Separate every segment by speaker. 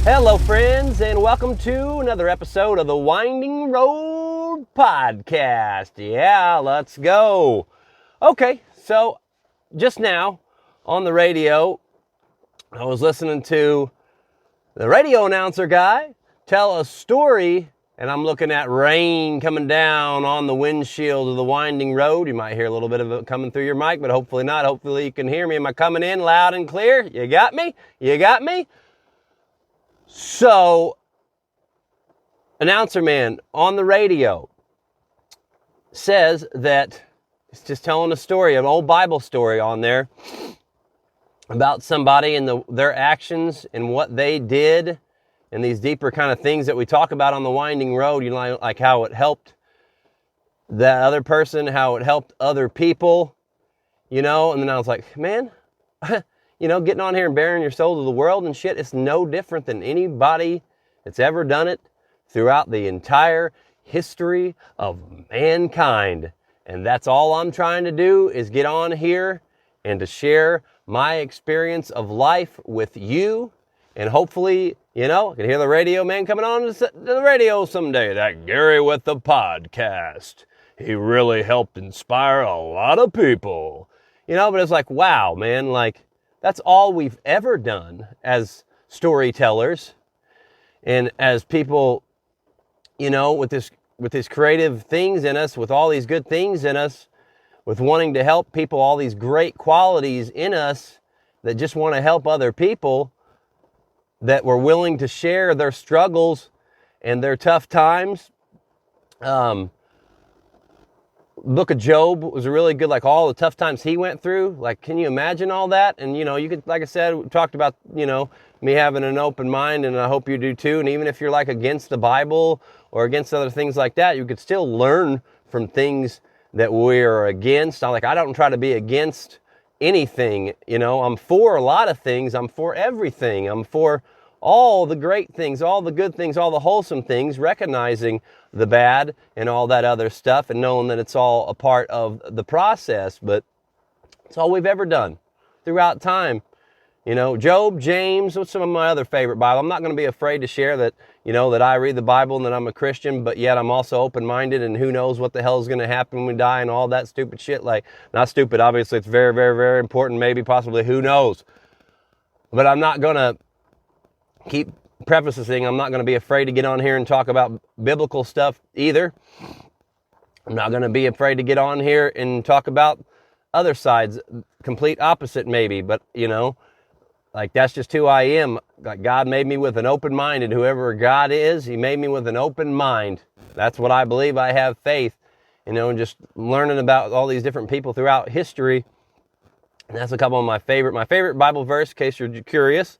Speaker 1: Hello, friends, and welcome to another episode of the Winding Road Podcast. Yeah, let's go. Okay, so just now on the radio, I was listening to the radio announcer guy tell a story, and I'm looking at rain coming down on the windshield of the winding road. You might hear a little bit of it coming through your mic, but hopefully not. Hopefully you can hear me. Am I coming in loud and clear? You got me? You got me? So, announcer man on the radio says that it's just telling a story, an old Bible story on there about somebody and their actions and what they did and these deeper kind of things that we talk about on the winding road, you know, like how it helped that other person, how it helped other people, you know. And then I was like, man, you know, getting on here and bearing your soul to the world and shit, it's no different than anybody that's ever done it throughout the entire history of mankind. And that's all I'm trying to do is get on here and to share my experience of life with you. And hopefully, you know, I can hear the radio man coming on to the radio someday. That Gary with the podcast. He really helped inspire a lot of people. You know, but it's like, wow, man, like, that's all we've ever done as storytellers and as people, you know, with these creative things in us, with all these good things in us, with wanting to help people, all these great qualities in us that just want to help other people, that were willing to share their struggles and their tough times. Book of Job was really good, like all the tough times he went through. Like, can you imagine all that? And, you know, you could, like I said, we talked about, you know, me having an open mind, and I hope you do too. And even if you're like against the Bible or against other things like that, you could still learn from things that we're against. I don't try to be against anything, you know. I'm for a lot of things. I'm for everything. I'm for all the great things, all the good things, all the wholesome things, recognizing the bad and all that other stuff and knowing that it's all a part of the process. But it's all we've ever done throughout time. You know, Job, James, what's some of my other favorite Bible? I'm not going to be afraid to share that, you know, that I read the Bible and that I'm a Christian, but yet I'm also open-minded, and who knows what the hell is going to happen when we die and all that stupid shit. Like, not stupid, obviously, it's very, very, very important, maybe, possibly, who knows. But I'm not going to keep prefacing, I'm not going to be afraid to get on here and talk about biblical stuff either. I'm not going to be afraid to get on here and talk about other sides, complete opposite maybe, but, you know, like, that's just who I am. Like, God made me with an open mind, and whoever God is, He made me with an open mind. That's what I believe. I have faith, you know, and just learning about all these different people throughout history. And that's a couple of my favorite Bible verse, in case you're curious,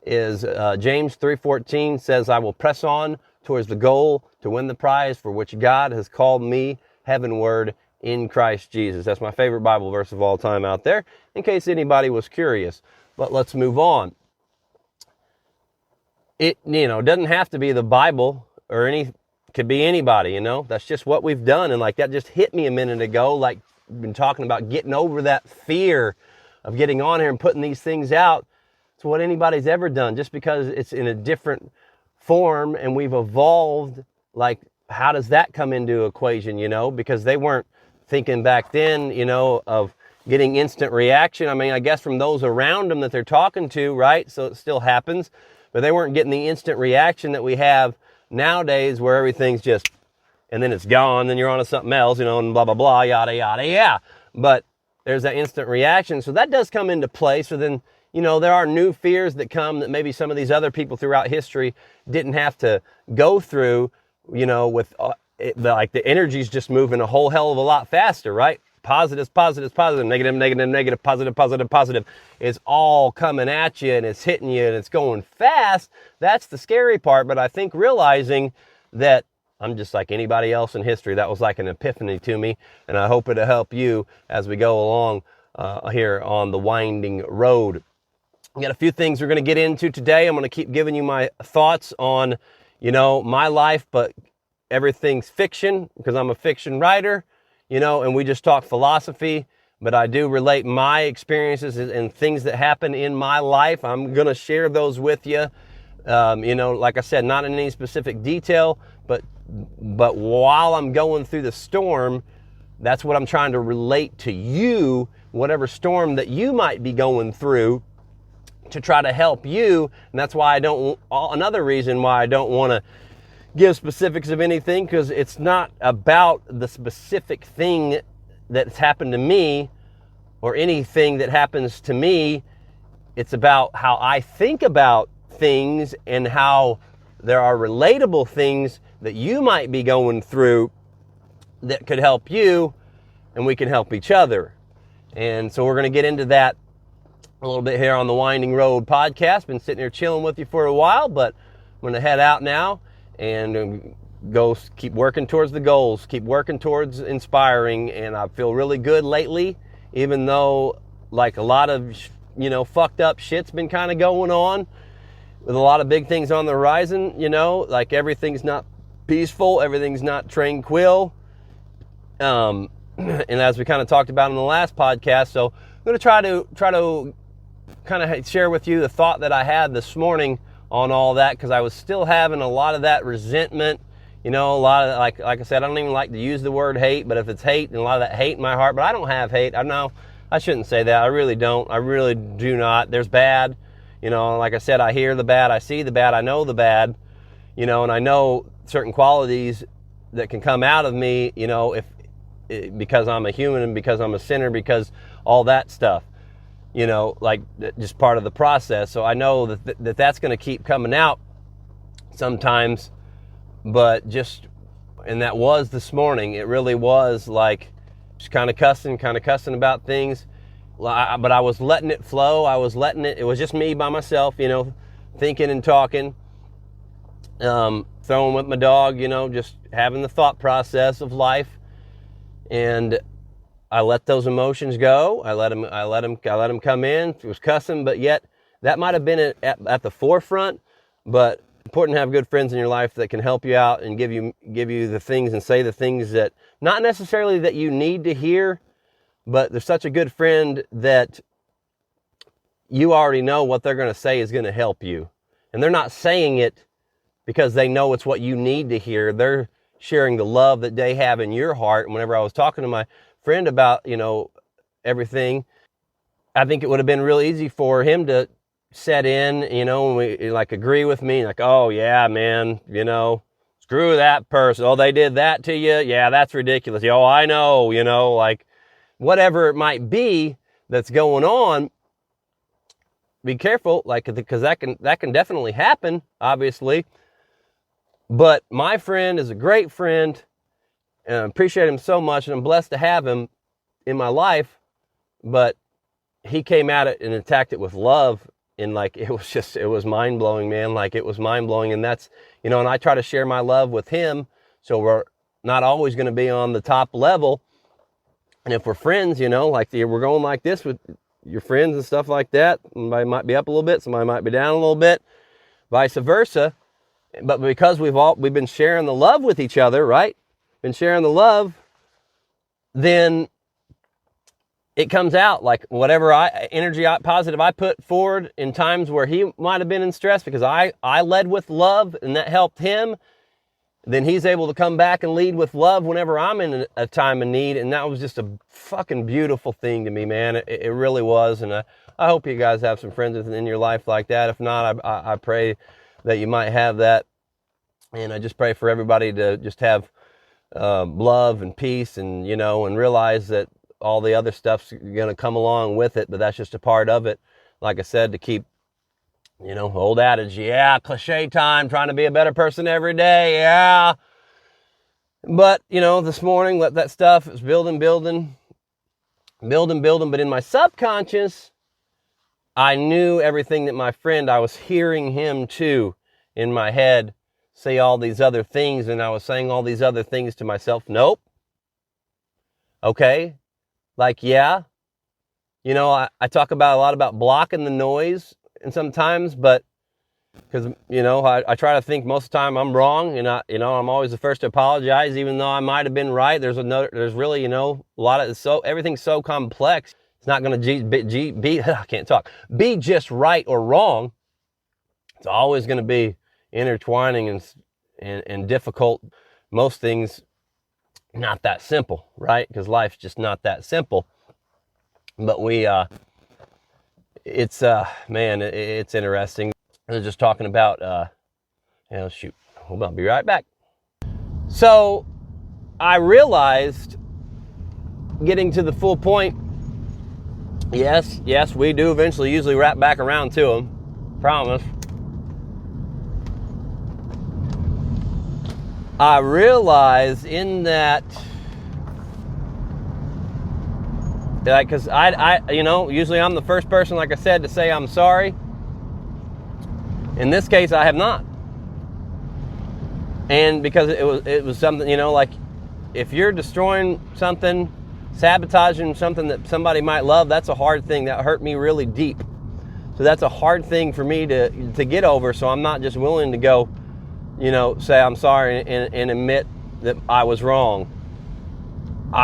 Speaker 1: is James 3:14 says, I will press on towards the goal to win the prize for which God has called me heavenward in Christ Jesus. That's my favorite Bible verse of all time out there, in case anybody was curious. But let's move on. It, you know, doesn't have to be the Bible or could be anybody, you know. That's just what we've done. And like, that just hit me a minute ago. Like, we've been talking about getting over that fear of getting on here and putting these things out. It's what anybody's ever done, just because it's in a different form and we've evolved. Like, how does that come into equation, you know? Because they weren't thinking back then, you know, of getting instant reaction. I mean, I guess from those around them that they're talking to, right? So it still happens, but they weren't getting the instant reaction that we have nowadays, where everything's just, and then it's gone, then you're on to something else, you know, and blah, blah, blah, yada, yada, yeah. But there's that instant reaction. So that does come into play. So then, you know, there are new fears that come that maybe some of these other people throughout history didn't have to go through, you know, with like the energy's just moving a whole hell of a lot faster, right? Positives, positives, positive, negative, negative, negative, positive, positive, positive. It's all coming at you and it's hitting you and it's going fast. That's the scary part. But I think realizing that I'm just like anybody else in history, that was like an epiphany to me. And I hope it'll help you as we go along here on the winding road. We got a few things we're going to get into today. I'm going to keep giving you my thoughts on, you know, my life, but everything's fiction because I'm a fiction writer, you know, and we just talk philosophy, but I do relate my experiences and things that happen in my life. I'm going to share those with you. Like I said, not in any specific detail, but while I'm going through the storm, that's what I'm trying to relate to you, whatever storm that you might be going through, to try to help you. And that's why another reason why I don't want to give specifics of anything, because it's not about the specific thing that's happened to me or anything that happens to me. It's about how I think about things and how there are relatable things that you might be going through that could help you, and we can help each other. And so we're going to get into that a little bit here on the Winding Road podcast. Been sitting here chilling with you for a while, but I'm going to head out now and go keep working towards the goals, keep working towards inspiring. And I feel really good lately, even though like a lot of, fucked up shit's been kind of going on with a lot of big things on the horizon, like everything's not peaceful, everything's not tranquil. And as we kind of talked about in the last podcast, so I'm going to try to kind of share with you the thought that I had this morning on all that, because I was still having a lot of that resentment, a lot of, like I said, I don't even like to use the word hate, but if it's hate, and a lot of that hate in my heart, but I don't have hate. I know I shouldn't say that. I really don't. I really do not. There's bad, like I said, I hear the bad, I see the bad, I know the bad, and I know certain qualities that can come out of me, because I'm a human and because I'm a sinner, because all that stuff, like just part of the process. So I know that's going to keep coming out sometimes, but and that was this morning. It really was like just kind of cussing about things. But I was letting it flow. It was just me by myself, thinking and talking, throwing with my dog, just having the thought process of life. And I let those emotions go. I let them come in. It was cussing, but yet that might have been at the forefront. But important to have good friends in your life that can help you out and give you the things and say the things that not necessarily that you need to hear, but there's such a good friend that you already know what they're going to say is going to help you. And they're not saying it because they know it's what you need to hear. They're sharing the love that they have in your heart. And whenever I was talking to my friend about, everything, I think it would have been real easy for him to set in, and agree with me, like, oh yeah, man, screw that person. Oh, they did that to you. Yeah, that's ridiculous. Oh, I know, like whatever it might be that's going on, be careful, like, because that can definitely happen, obviously. But my friend is a great friend, and I appreciate him so much, and I'm blessed to have him in my life. But he came at it and attacked it with love, and like it was mind-blowing, man. Like it was mind-blowing, and that's, and I try to share my love with him, so we're not always going to be on the top level. And if we're friends, like we're going like this with your friends and stuff like that, somebody might be up a little bit, somebody might be down a little bit, vice versa. But because we've been sharing the love with each other, right? Been sharing the love, then it comes out like whatever positive I put forward in times where he might have been in stress, because I led with love and that helped him. Then he's able to come back and lead with love whenever I'm in a time of need. And that was just a fucking beautiful thing to me, man. It really was. And I hope you guys have some friends in your life like that. If not, I pray that you might have that. And I just pray for everybody to just have love and peace, and, and realize that all the other stuff's going to come along with it, but that's just a part of it. Like I said, to keep, old adage, yeah, cliche time, trying to be a better person every day, yeah. But, this morning, let that stuff is building, but in my subconscious, I knew everything that my friend, I was hearing him too in my head say all these other things, and I was saying all these other things to myself. Nope. Okay. Like, yeah, I talk a lot about blocking the noise, and sometimes, but because, I try to think most of the time I'm wrong, and I'm always the first to apologize, even though I might have been right. There's really, a lot of, everything's so complex. It's not going to be, I can't talk, be just right or wrong. It's always going to be intertwining and difficult. Most things not that simple, right? Because life's just not that simple. But it's interesting. I was just talking about, shoot, hold on, I'll be right back. So I realized, getting to the full point, yes, we do eventually usually wrap back around to them. Promise. I realized in that, like, because I usually I'm the first person, like I said, to say I'm sorry. In this case, I have not. And because it was something, like, if you're destroying something, sabotaging something that somebody might love, that's a hard thing. That hurt me really deep. So that's a hard thing for me to get over. So I'm not just willing to go, say I'm sorry and admit that I was wrong.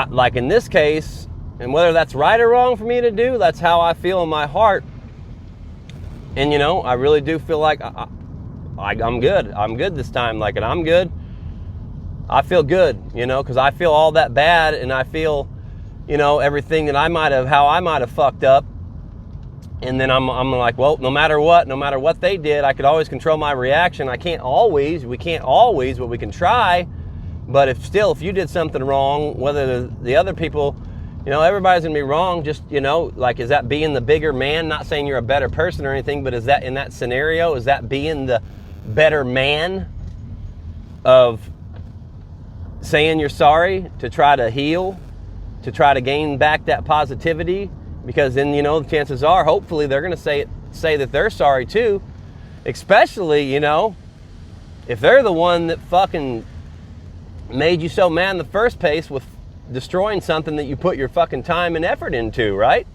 Speaker 1: Like in this case, and whether that's right or wrong for me to do, that's how I feel in my heart. And I really do feel like I'm good. I'm good this time. Like, and I'm good. I feel good, because I feel all that bad, and I feel, everything that how I might have fucked up. And then I'm like, well, no matter what they did, I could always control my reaction. We can't always, but we can try. But if you did something wrong, whether the other people, everybody's gonna be wrong. Just, like, is that being the bigger man? Not saying you're a better person or anything, but is that, in that scenario, is that being the better man of saying you're sorry to try to heal, to try to gain back that positivity? Because then, the chances are, hopefully, they're going to say that they're sorry too. Especially, if they're the one that fucking made you so mad in the first place with destroying something that you put your fucking time and effort into, right?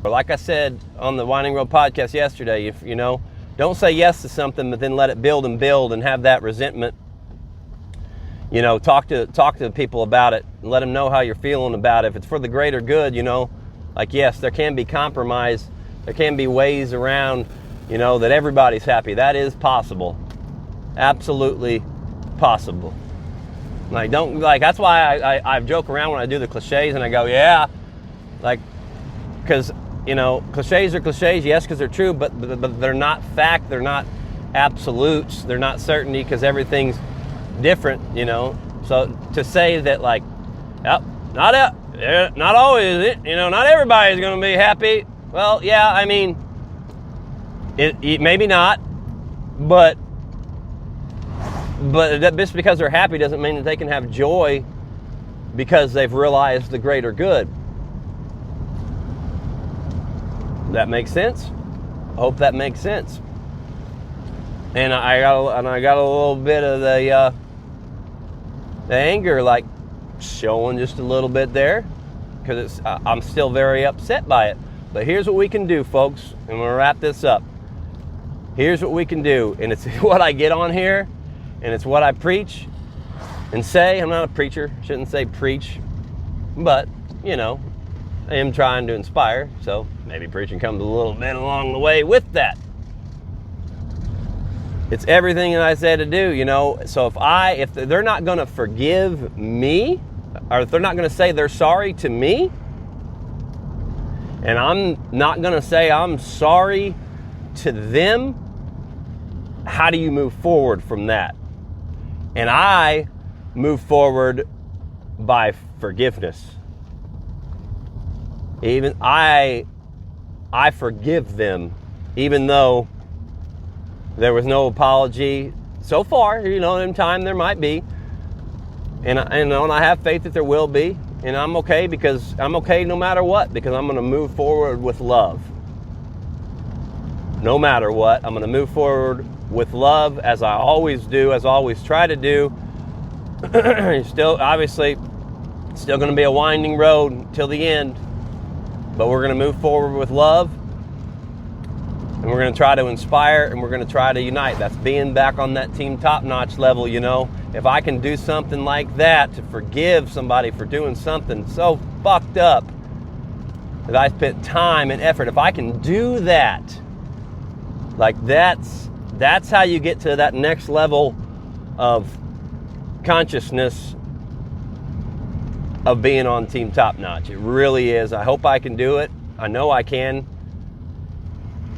Speaker 1: But like I said on the Winding Road podcast yesterday, if, don't say yes to something, but then let it build and have that resentment. Talk to people about it. Let them know how you're feeling about it. If it's for the greater good, like, yes, there can be compromise. There can be ways around, that everybody's happy. That is possible. Absolutely possible. Like, that's why I joke around when I do the cliches and I go, yeah, like, because, cliches are cliches, yes, because they're true, but they're not fact. They're not absolutes. They're not certainty, because everything's different, so to say that, like, yep, not always, not everybody's going to be happy. Well, yeah, I mean, it maybe not, but that just because they're happy doesn't mean that they can have joy because they've realized the greater good. That makes sense? I hope that makes sense. And I got a little bit of the anger, like, showing just a little bit there, because I'm still very upset by it. But here's what we can do, folks, and I'm gonna wrap this up. Here's what we can do, and it's what I get on here, and it's what I preach and say. I'm not a preacher, shouldn't say preach, but I am trying to inspire, so maybe preaching comes a little bit along the way with that. It's everything that I said to do, So if they're not going to forgive me, or if they're not going to say they're sorry to me, and I'm not going to say I'm sorry to them, how do you move forward from that? And I move forward by forgiveness. Even I forgive them, even though there was no apology so far. In time there might be, and I have faith that there will be, and I'm okay, because I'm okay no matter what, because I'm going to move forward with love. No matter what, I'm going to move forward with love, as I always do, as I always try to do. Still, obviously, still going to be a winding road till the end, but we're going to move forward with love. And we're going to try to inspire, and we're going to try to unite. That's being back on that team top-notch level, If I can do something like that, to forgive somebody for doing something so fucked up that I spent time and effort, if I can do that, Like that's how you get to that next level of consciousness of being on Team Top Notch. It really is. I hope I can do it. I know I can.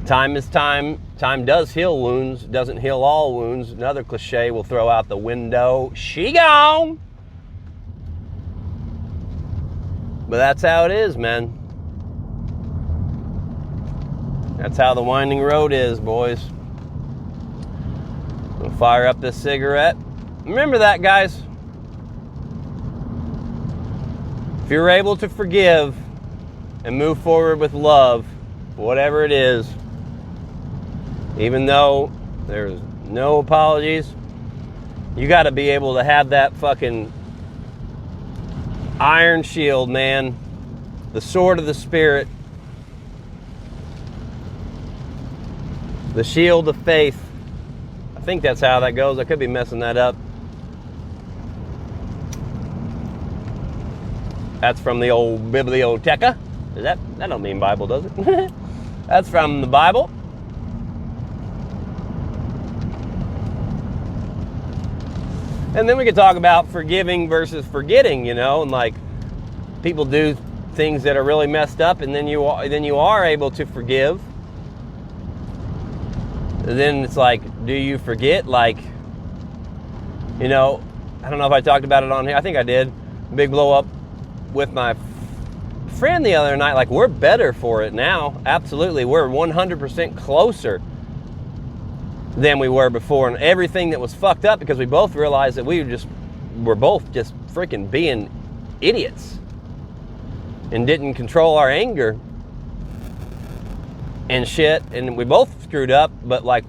Speaker 1: Time is time. Time does heal wounds, doesn't heal all wounds. Another cliche we'll throw out the window. She gone. But that's how it is, man. That's how the winding road is, boys. We'll fire up this cigarette. Remember that, guys. If you're able to forgive and move forward with love, whatever it is, even though there's no apologies, you got to be able to have that fucking iron shield, man. The sword of the Spirit. The shield of faith. I think that's how that goes. I could be messing that up. That's from the old biblioteca. That don't mean Bible, does it? That's from the Bible. And then we could talk about forgiving versus forgetting, you know, and like people do things that are really messed up, and then you are able to forgive. And then it's like, do you forget? Like, you know, I don't know if I talked about it on here. I think I did. Big blow up with my friend the other night. Like, we're better for it now. Absolutely. We're 100% closer than we were before. And everything that was fucked up, because we both realized that we're both just freaking being idiots and didn't control our anger and shit. And we both screwed up, but like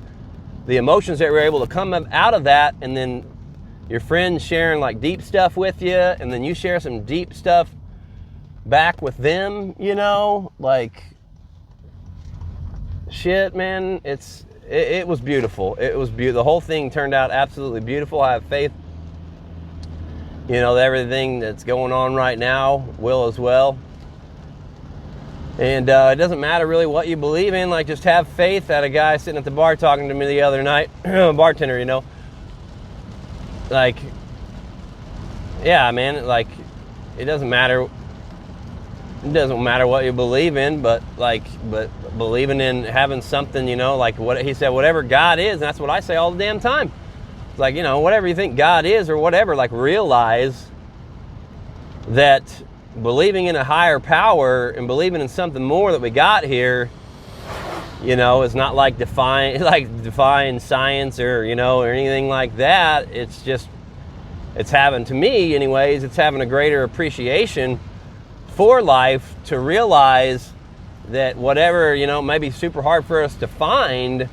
Speaker 1: the emotions that were able to come out of that, and then your friends sharing like deep stuff with you, and then you share some deep stuff back with them, you know, like shit, man. It was beautiful. It was beautiful. The whole thing turned out absolutely beautiful. I have faith, you know, that everything that's going on right now will as well. And it doesn't matter really what you believe in. Like, just have faith. That a guy sitting at the bar talking to me the other night, a bartender, you know, like, yeah, man, like, it doesn't matter what you believe in, but believing in having something, you know, like what he said, whatever God is, and that's what I say all the damn time. It's like, you know, whatever you think God is or whatever, like, realize that believing in a higher power and believing in something more that we got here, you know, is not like defying science or, you know, or anything like that. It's just, it's having, to me anyways, it's having a greater appreciation for life, to realize that whatever, you know, may be super hard for us to find,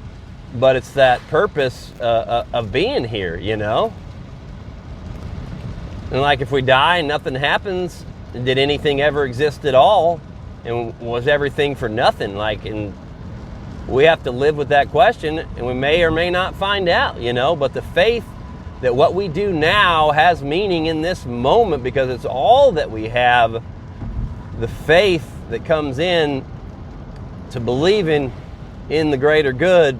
Speaker 1: but it's that purpose of being here, you know. And like, if we die and nothing happens, did anything ever exist at all? And was everything for nothing? Like, and we have to live with that question, and we may or may not find out, you know. But the faith that what we do now has meaning in this moment, because it's all that we have. The faith that comes in to believing in the greater good,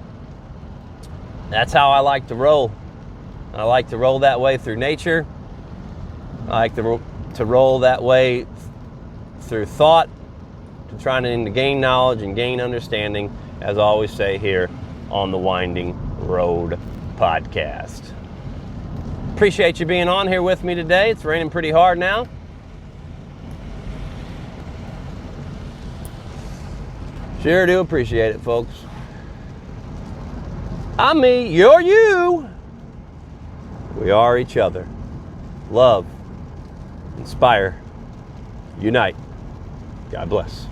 Speaker 1: that's how I like to roll. I like to roll that way through nature. I like to roll that way through thought, to trying to gain knowledge and gain understanding, as I always say here on the Winding Road podcast. Appreciate you being on here with me today. It's raining pretty hard now. Sure do appreciate it, folks. I'm me, you're you. We are each other. Love, inspire, unite. God bless.